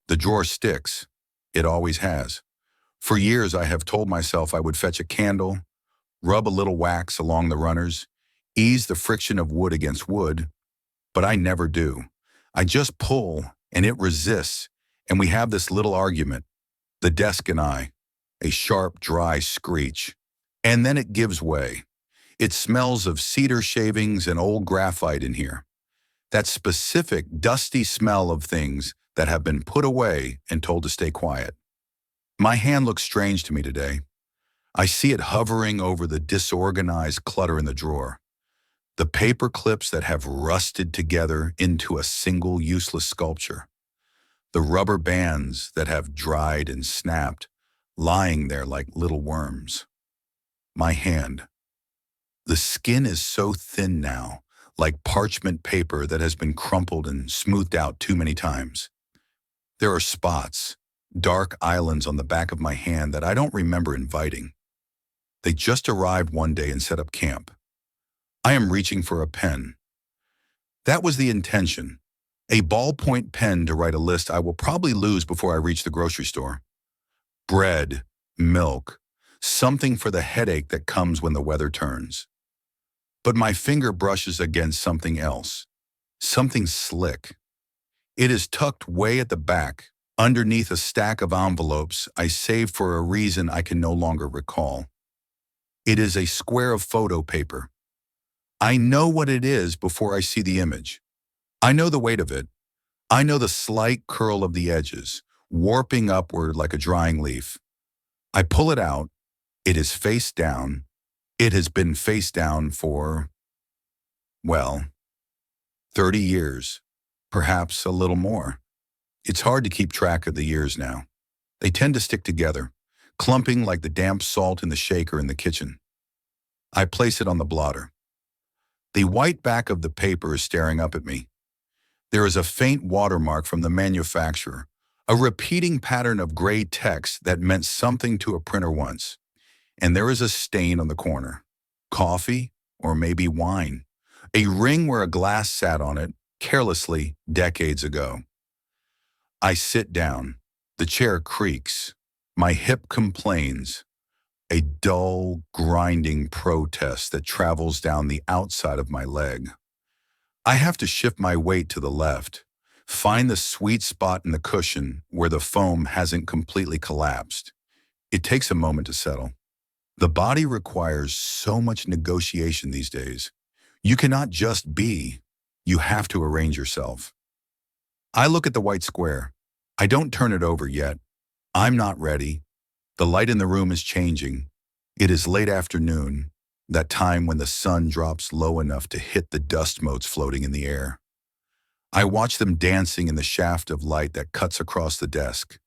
The drawer sticks. It always has. For years, I have told myself I would fetch a candle, rub a little wax along the runners, ease the friction of wood against wood, but I never do. I just pull, and it resists, and we have this little argument, the desk and I, a sharp, dry screech. And then it gives way. It smells of cedar shavings and old graphite in here. That specific, dusty smell of things that have been put away and told to stay quiet. My hand looks strange to me today. I see it hovering over the disorganized clutter in the drawer. The paper clips that have rusted together into a single useless sculpture. The rubber bands that have dried and snapped, lying there like little worms. My hand. The skin is so thin now, like parchment paper that has been crumpled and smoothed out too many times. There are spots, dark islands on the back of my hand that I don't remember inviting. They just arrived one day and set up camp. I am reaching for a pen. That was the intention. A ballpoint pen to write a list I will probably lose before I reach the grocery store. Bread, milk, something for the headache that comes when the weather turns. But my finger brushes against something else, something slick. It is tucked way at the back, underneath a stack of envelopes I saved for a reason I can no longer recall. It is a square of photo paper. I know what it is before I see the image. I know the weight of it. I know the slight curl of the edges, warping upward like a drying leaf. I pull it out. It is face down. It has been face down for, well, 30 years, perhaps a little more. It's hard to keep track of the years now. They tend to stick together, clumping like the damp salt in the shaker in the kitchen. I place it on the blotter. The white back of the paper is staring up at me. There is a faint watermark from the manufacturer, a repeating pattern of gray text that meant something to a printer once. And there is a stain on the corner. Coffee, or maybe wine. A ring where a glass sat on it, carelessly, decades ago. I sit down. The chair creaks. My hip complains. A dull, grinding protest that travels down the outside of my leg. I have to shift my weight to the left, find the sweet spot in the cushion where the foam hasn't completely collapsed. It takes a moment to settle. The body requires so much negotiation these days. You cannot just be. You have to arrange yourself. I look at the white square. I don't turn it over yet. I'm not ready. The light in the room is changing. It is late afternoon, that time when the sun drops low enough to hit the dust motes floating in the air. I watch them dancing in the shaft of light that cuts across the desk,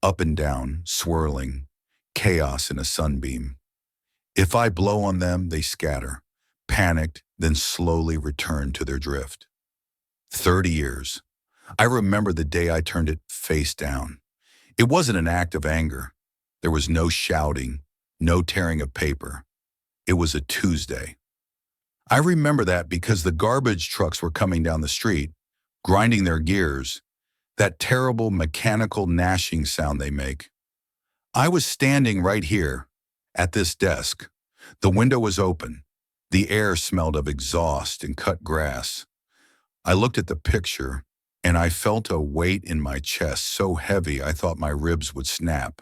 up and down, swirling, chaos in a sunbeam. If I blow on them, they scatter, panicked, then slowly return to their drift. 30 years. I remember the day I turned it face down. It wasn't an act of anger. There was no shouting, no tearing of paper. It was a Tuesday. I remember that because the garbage trucks were coming down the street, grinding their gears, that terrible mechanical gnashing sound they make. I was standing right here, at this desk. The window was open. The air smelled of exhaust and cut grass. I looked at the picture, and I felt a weight in my chest so heavy I thought my ribs would snap.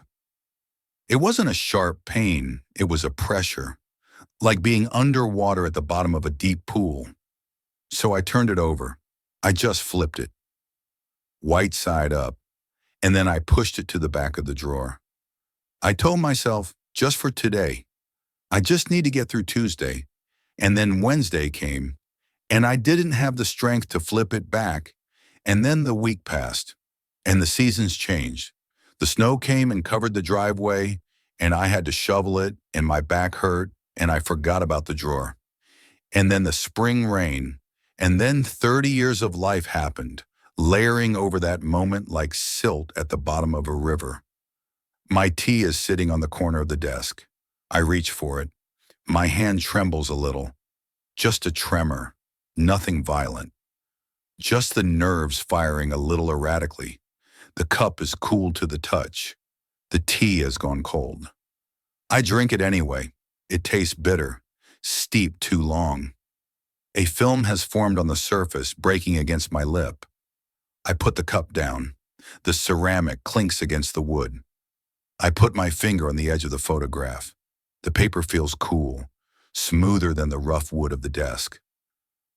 It wasn't a sharp pain, it was a pressure, like being underwater at the bottom of a deep pool. So I turned it over. I just flipped it, white side up, and then I pushed it to the back of the drawer. I told myself, just for today, I just need to get through Tuesday. And then Wednesday came, and I didn't have the strength to flip it back. And then the week passed, and the seasons changed. The snow came and covered the driveway, and I had to shovel it, and my back hurt, and I forgot about the drawer. And then the spring rain, and then 30 years of life happened, layering over that moment like silt at the bottom of a river. My tea is sitting on the corner of the desk. I reach for it. My hand trembles a little. Just a tremor, nothing violent. Just the nerves firing a little erratically. The cup is cool to the touch. The tea has gone cold. I drink it anyway. It tastes bitter, steeped too long. A film has formed on the surface, breaking against my lip. I put the cup down. The ceramic clinks against the wood. I put my finger on the edge of the photograph. The paper feels cool, smoother than the rough wood of the desk.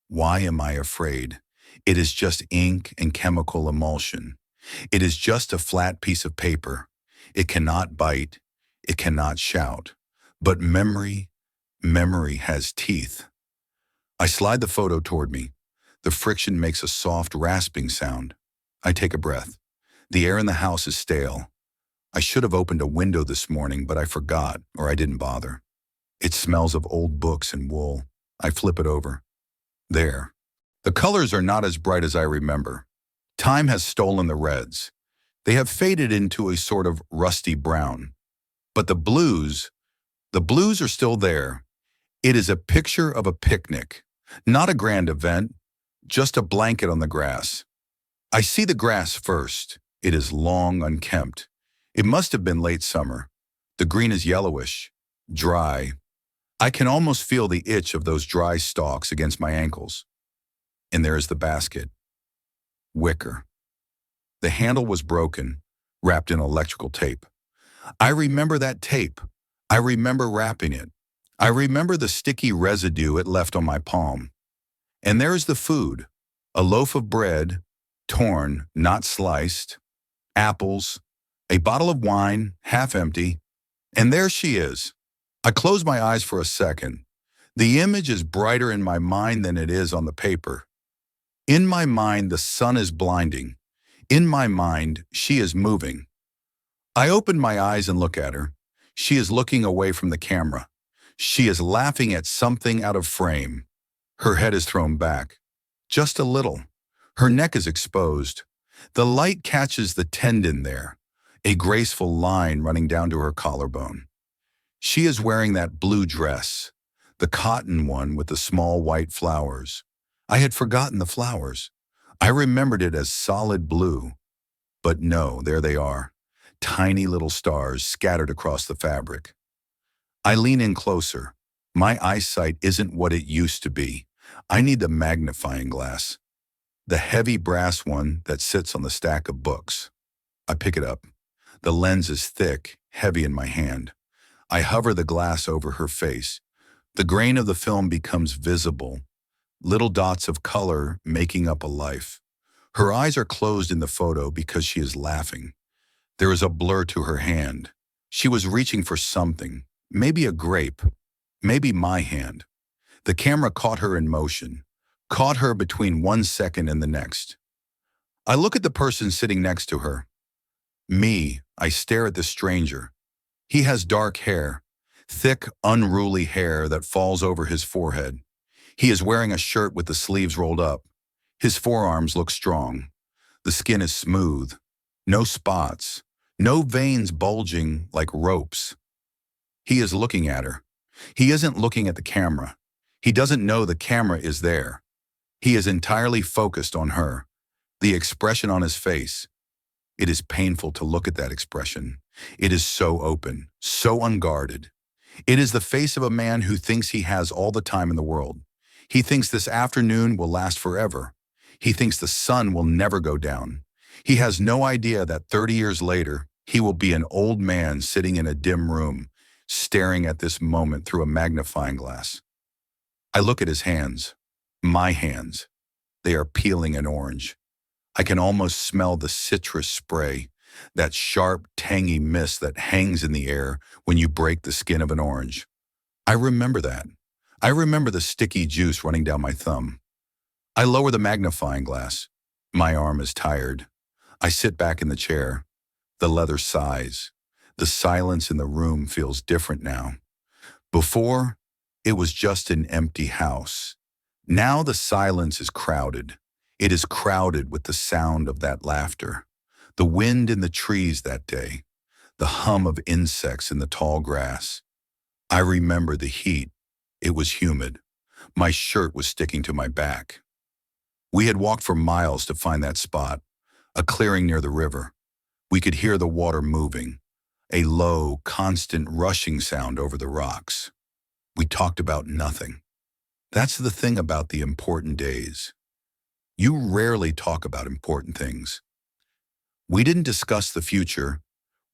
Why am I afraid? It is just ink and chemical emulsion. It is just a flat piece of paper. It cannot bite. It cannot shout. But memory has teeth. I slide the photo toward me. The friction makes a soft rasping sound. I take a breath. The air in the house is stale. I should have opened a window this morning, but I forgot, or I didn't bother. It smells of old books and wool. I flip it over. There. The colors are not as bright as I remember. Time has stolen the reds. They have faded into a sort of rusty brown. But the blues are still there. It is a picture of a picnic, not a grand event, just a blanket on the grass. I see the grass first. It is long, unkempt. It must have been late summer. The green is yellowish, dry. I can almost feel the itch of those dry stalks against my ankles. And there is the basket. Wicker. The handle was broken, wrapped in electrical tape. I remember that tape. I remember wrapping it. I remember the sticky residue it left on my palm. And there is the food. A loaf of bread, torn, not sliced, apples, a bottle of wine, half empty, and there she is. I close my eyes for a second. The image is brighter in my mind than it is on the paper. In my mind, the sun is blinding. In my mind, she is moving. I open my eyes and look at her. She is looking away from the camera. She is laughing at something out of frame. Her head is thrown back, just a little. Her neck is exposed. The light catches the tendon there, a graceful line running down to her collarbone. She is wearing that blue dress, the cotton one with the small white flowers. I had forgotten the flowers. I remembered it as solid blue. But no, there they are, tiny little stars scattered across the fabric. I lean in closer. My eyesight isn't what it used to be. I need the magnifying glass, the heavy brass one that sits on the stack of books. I pick it up. The lens is thick, heavy in my hand. I hover the glass over her face. The grain of the film becomes visible, little dots of color making up a life. Her eyes are closed in the photo because she is laughing. There is a blur to her hand. She was reaching for something, maybe a grape, maybe my hand. The camera caught her in motion, caught her between 1 second and the next. I look at the person sitting next to her. Me, I stare at the stranger. He has dark hair, thick, unruly hair that falls over his forehead. He is wearing a shirt with the sleeves rolled up. His forearms look strong. The skin is smooth. No spots. No veins bulging like ropes. He is looking at her. He isn't looking at the camera. He doesn't know the camera is there. He is entirely focused on her. The expression on his face. It is painful to look at that expression. It is so open, so unguarded. It is the face of a man who thinks he has all the time in the world. He thinks this afternoon will last forever. He thinks the sun will never go down. He has no idea that 30 years later, he will be an old man sitting in a dim room, staring at this moment through a magnifying glass. I look at his hands, my hands. They are peeling an orange. I can almost smell the citrus spray, that sharp, tangy mist that hangs in the air when you break the skin of an orange. I remember that. I remember the sticky juice running down my thumb. I lower the magnifying glass. My arm is tired. I sit back in the chair. The leather sighs. The silence in the room feels different now. Before, it was just an empty house. Now the silence is crowded. It is crowded with the sound of that laughter, the wind in the trees that day, the hum of insects in the tall grass. I remember the heat. It was humid. My shirt was sticking to my back. We had walked for miles to find that spot, a clearing near the river. We could hear the water moving, a low, constant rushing sound over the rocks. We talked about nothing. That's the thing about the important days. You rarely talk about important things. We didn't discuss the future.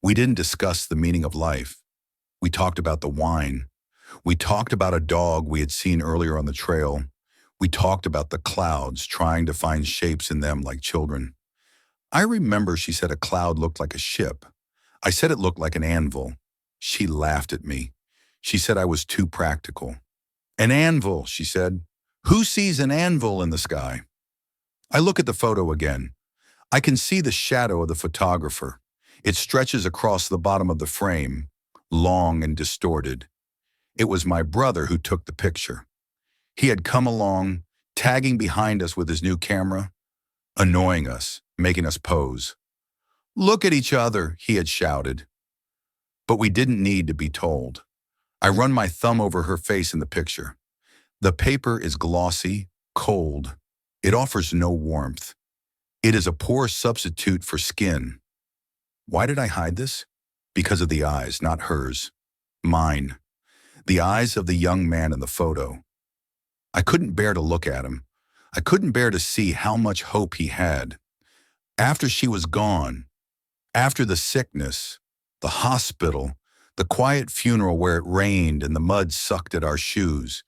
We didn't discuss the meaning of life. We talked about the wine. We talked about a dog we had seen earlier on the trail. We talked about the clouds, trying to find shapes in them like children. I remember she said a cloud looked like a ship. I said it looked like an anvil. She laughed at me. She said I was too practical. An anvil, she said. Who sees an anvil in the sky? I look at the photo again. I can see the shadow of the photographer. It stretches across the bottom of the frame, long and distorted. It was my brother who took the picture. He had come along, tagging behind us with his new camera, annoying us, making us pose. Look at each other, he had shouted. But we didn't need to be told. I run my thumb over her face in the picture. The paper is glossy, cold. It offers no warmth. It is a poor substitute for skin. Why did I hide this? Because of the eyes, not hers. Mine. The eyes of the young man in the photo. I couldn't bear to look at him. I couldn't bear to see how much hope he had. After she was gone, after the sickness, the hospital, the quiet funeral where it rained and the mud sucked at our shoes.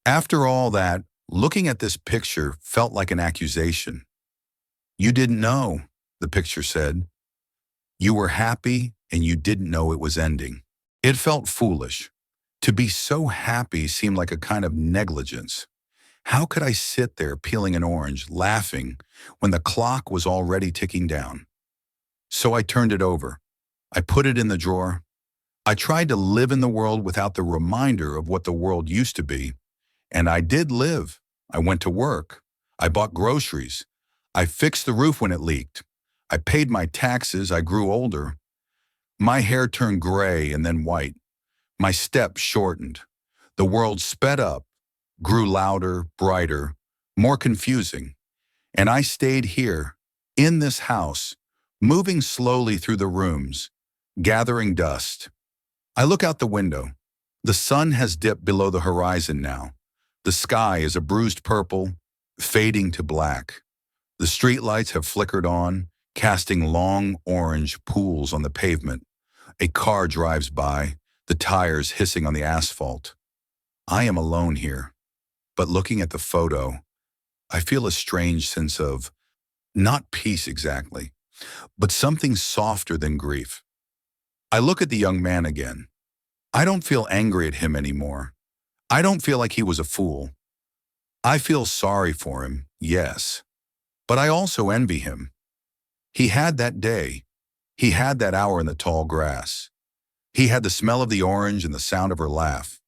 After all that, looking at this picture felt like an accusation. You didn't know, the picture said. You were happy and you didn't know it was ending. It felt foolish. To be so happy seemed like a kind of negligence. How could I sit there peeling an orange, laughing, when the clock was already ticking down? So I turned it over. I put it in the drawer. I tried to live in the world without the reminder of what the world used to be. And I did live. I went to work. I bought groceries. I fixed the roof when it leaked. I paid my taxes. I grew older. My hair turned gray and then white. My steps shortened. The world sped up, grew louder, brighter, more confusing. And I stayed here, in this house, moving slowly through the rooms, gathering dust. I look out the window. The sun has dipped below the horizon now. The sky is a bruised purple, fading to black. The streetlights have flickered on, casting long orange pools on the pavement. A car drives by, the tires hissing on the asphalt. I am alone here, but looking at the photo, I feel a strange sense of, not peace exactly, but something softer than grief. I look at the young man again. I don't feel angry at him anymore. I don't feel like he was a fool. I feel sorry for him, yes, but I also envy him. He had that day. He had that hour in the tall grass. He had the smell of the orange and the sound of her laugh.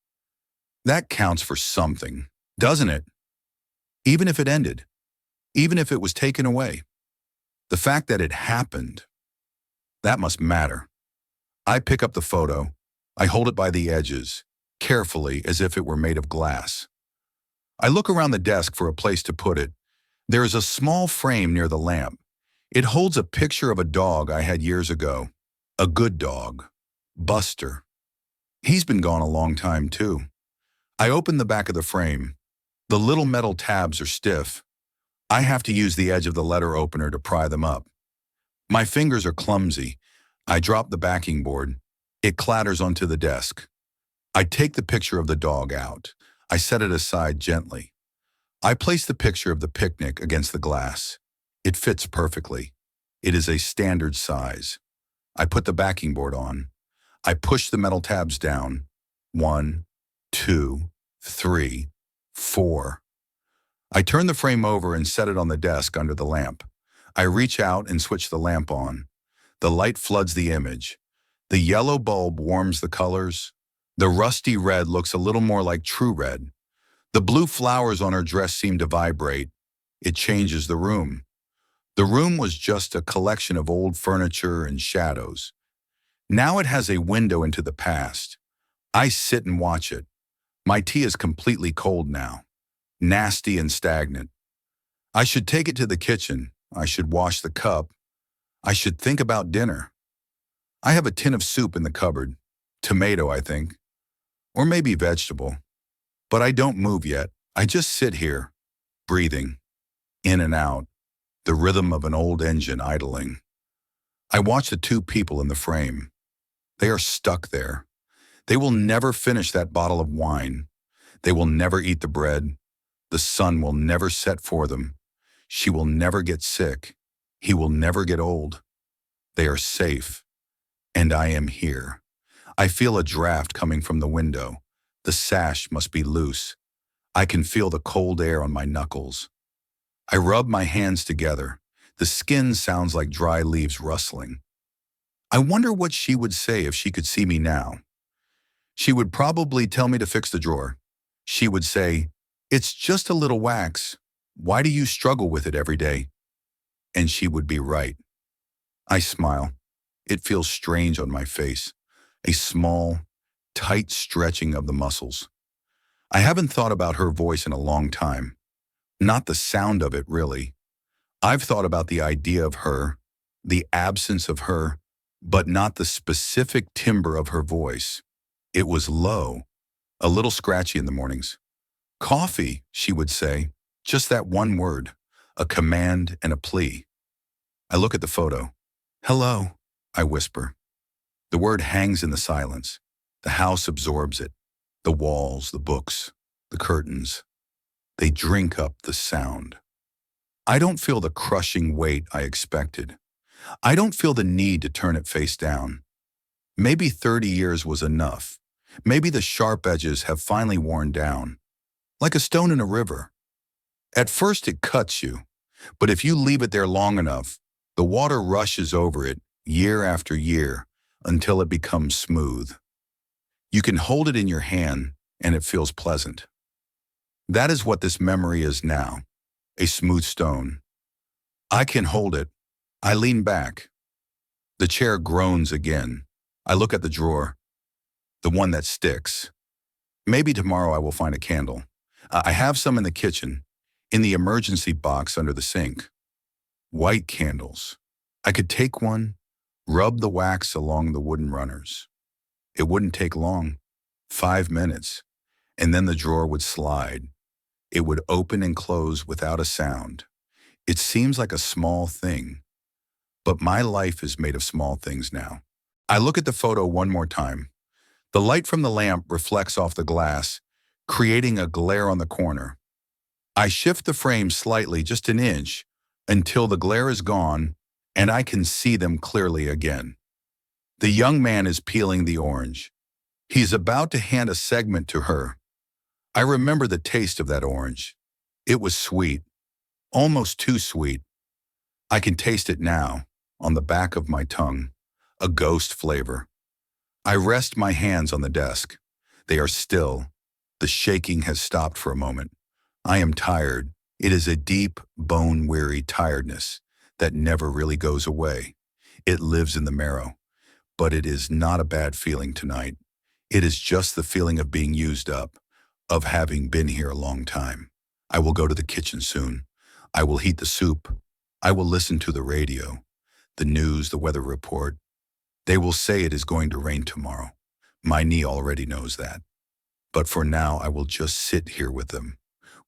That counts for something, doesn't it? Even if it ended, even if it was taken away. The fact that it happened, that must matter. I pick up the photo. I hold it by the edges, carefully as if it were made of glass. I look around the desk for a place to put it. There is a small frame near the lamp. It holds a picture of a dog I had years ago. A good dog. Buster. He's been gone a long time, too. I open the back of the frame. The little metal tabs are stiff. I have to use the edge of the letter opener to pry them up. My fingers are clumsy. I drop the backing board. It clatters onto the desk. I take the picture of the dog out. I set it aside gently. I place the picture of the picnic against the glass. It fits perfectly. It is a standard size. I put the backing board on. I push the metal tabs down. 1, 2, 3, 4. I turn the frame over and set it on the desk under the lamp. I reach out and switch the lamp on. The light floods the image. The yellow bulb warms the colors. The rusty red looks a little more like true red. The blue flowers on her dress seem to vibrate. It changes the room. The room was just a collection of old furniture and shadows. Now it has a window into the past. I sit and watch it. My tea is completely cold now, nasty and stagnant. I should take it to the kitchen. I should wash the cup. I should think about dinner. I have a tin of soup in the cupboard. Tomato, I think. Or maybe vegetable. But I don't move yet. I just sit here, breathing, in and out, the rhythm of an old engine idling. I watch the two people in the frame. They are stuck there. They will never finish that bottle of wine. They will never eat the bread. The sun will never set for them. She will never get sick. He will never get old. They are safe. And I am here. I feel a draft coming from the window. The sash must be loose. I can feel the cold air on my knuckles. I rub my hands together. The skin sounds like dry leaves rustling. I wonder what she would say if she could see me now. She would probably tell me to fix the drawer. She would say, "It's just a little wax. Why do you struggle with it every day?" And she would be right. I smile. It feels strange on my face. A small, tight stretching of the muscles. I haven't thought about her voice in a long time. Not the sound of it, really. I've thought about the idea of her, the absence of her, but not the specific timbre of her voice. It was low, a little scratchy in the mornings. "Coffee," she would say, just that one word, a command and a plea. I look at the photo. "Hello," I whisper. The word hangs in the silence. The house absorbs it. The walls, the books, the curtains. They drink up the sound. I don't feel the crushing weight I expected. I don't feel the need to turn it face down. Maybe 30 years was enough. Maybe the sharp edges have finally worn down. Like a stone in a river. At first it cuts you, but if you leave it there long enough, the water rushes over it year after year until it becomes smooth. You can hold it in your hand and it feels pleasant. That is what this memory is now, a smooth stone. I can hold it. I lean back. The chair groans again. I look at the drawer, the one that sticks. Maybe tomorrow I will find a candle. I have some in the kitchen, in the emergency box under the sink. White candles. I could take one, rub the wax along the wooden runners. It wouldn't take long, 5 minutes, and then the drawer would slide. It would open and close without a sound. It seems like a small thing, but my life is made of small things now. I look at the photo one more time. The light from the lamp reflects off the glass, creating a glare on the corner. I shift the frame slightly, just an inch, until the glare is gone and I can see them clearly again. The young man is peeling the orange. He's about to hand a segment to her. I remember the taste of that orange. It was sweet, almost too sweet. I can taste it now, on the back of my tongue, a ghost flavor. I rest my hands on the desk. They are still. The shaking has stopped for a moment. I am tired. It is a deep, bone-weary tiredness that never really goes away. It lives in the marrow. But it is not a bad feeling tonight. It is just the feeling of being used up, of having been here a long time. I will go to the kitchen soon. I will heat the soup. I will listen to the radio, the news, the weather report. They will say it is going to rain tomorrow. My knee already knows that. But for now, I will just sit here with them,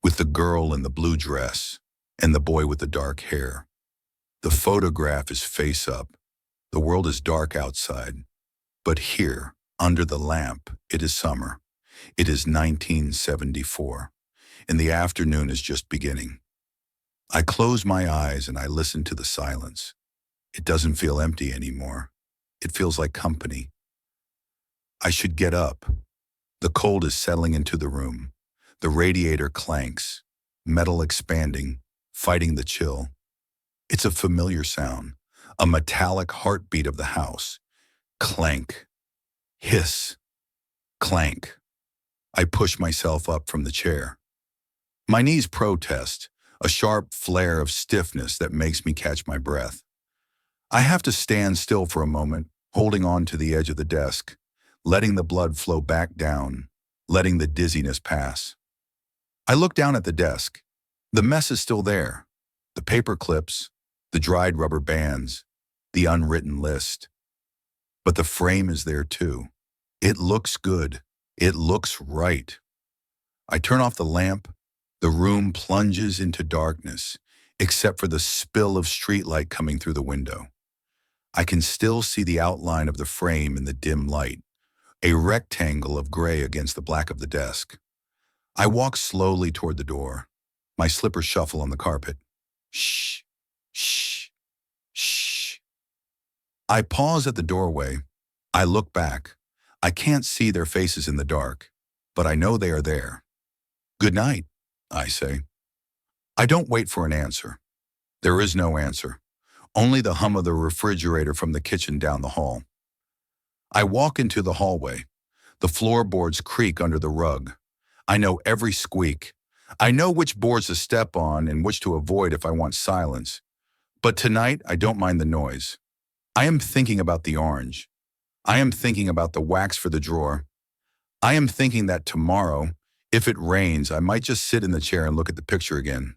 with the girl in the blue dress and the boy with the dark hair. The photograph is face up. The world is dark outside. But here, under the lamp, it is summer. It is 1974, and the afternoon is just beginning. I close my eyes and I listen to the silence. It doesn't feel empty anymore. It feels like company. I should get up. The cold is settling into the room. The radiator clanks, metal expanding, fighting the chill. It's a familiar sound, a metallic heartbeat of the house. Clank, hiss, clank. I push myself up from the chair. My knees protest, a sharp flare of stiffness that makes me catch my breath. I have to stand still for a moment, holding on to the edge of the desk, letting the blood flow back down, letting the dizziness pass. I look down at the desk. The mess is still there. The paper clips, the dried rubber bands. the unwritten list. But the frame is there too. It looks good. It looks right. I turn off the lamp. The room plunges into darkness, except for the spill of streetlight coming through the window. I can still see the outline of the frame in the dim light, a rectangle of gray against the black of the desk. I walk slowly toward the door. My slippers shuffle on the carpet. Shh, shh, shh. I pause at the doorway. I look back. I can't see their faces in the dark, but I know they are there. Good night, I say. I don't wait for an answer. There is no answer, only the hum of the refrigerator from the kitchen down the hall. I walk into the hallway. The floorboards creak under the rug. I know every squeak. I know which boards to step on and which to avoid if I want silence. But tonight, I don't mind the noise. I am thinking about the orange. I am thinking about the wax for the drawer. I am thinking that tomorrow, if it rains, I might just sit in the chair and look at the picture again.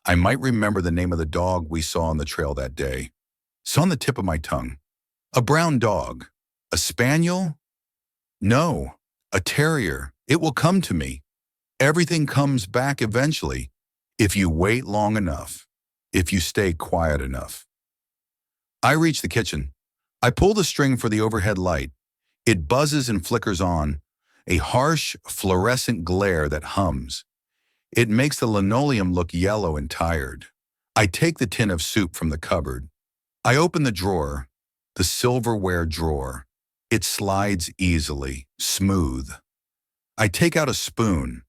I might remember the name of the dog we saw on the trail that day. It's on the tip of my tongue. A brown dog. A spaniel? No, a terrier. It will come to me. Everything comes back eventually, if you wait long enough, if you stay quiet enough. I reach the kitchen. I pull the string for the overhead light. It buzzes and flickers on, a harsh, fluorescent glare that hums. It makes the linoleum look yellow and tired. I take the tin of soup from the cupboard. I open the drawer, the silverware drawer. It slides easily, smooth. I take out a spoon.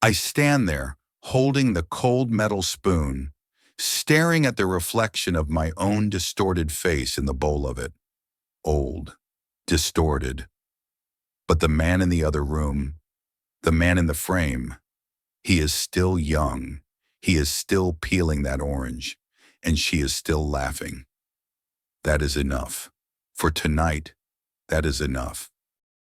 I stand there, holding the cold metal spoon, staring at the reflection of my own distorted face in the bowl of it. Old, distorted. But the man in the other room, the man in the frame, he is still young. He is still peeling that orange, and she is still laughing. That is enough. For tonight, that is enough.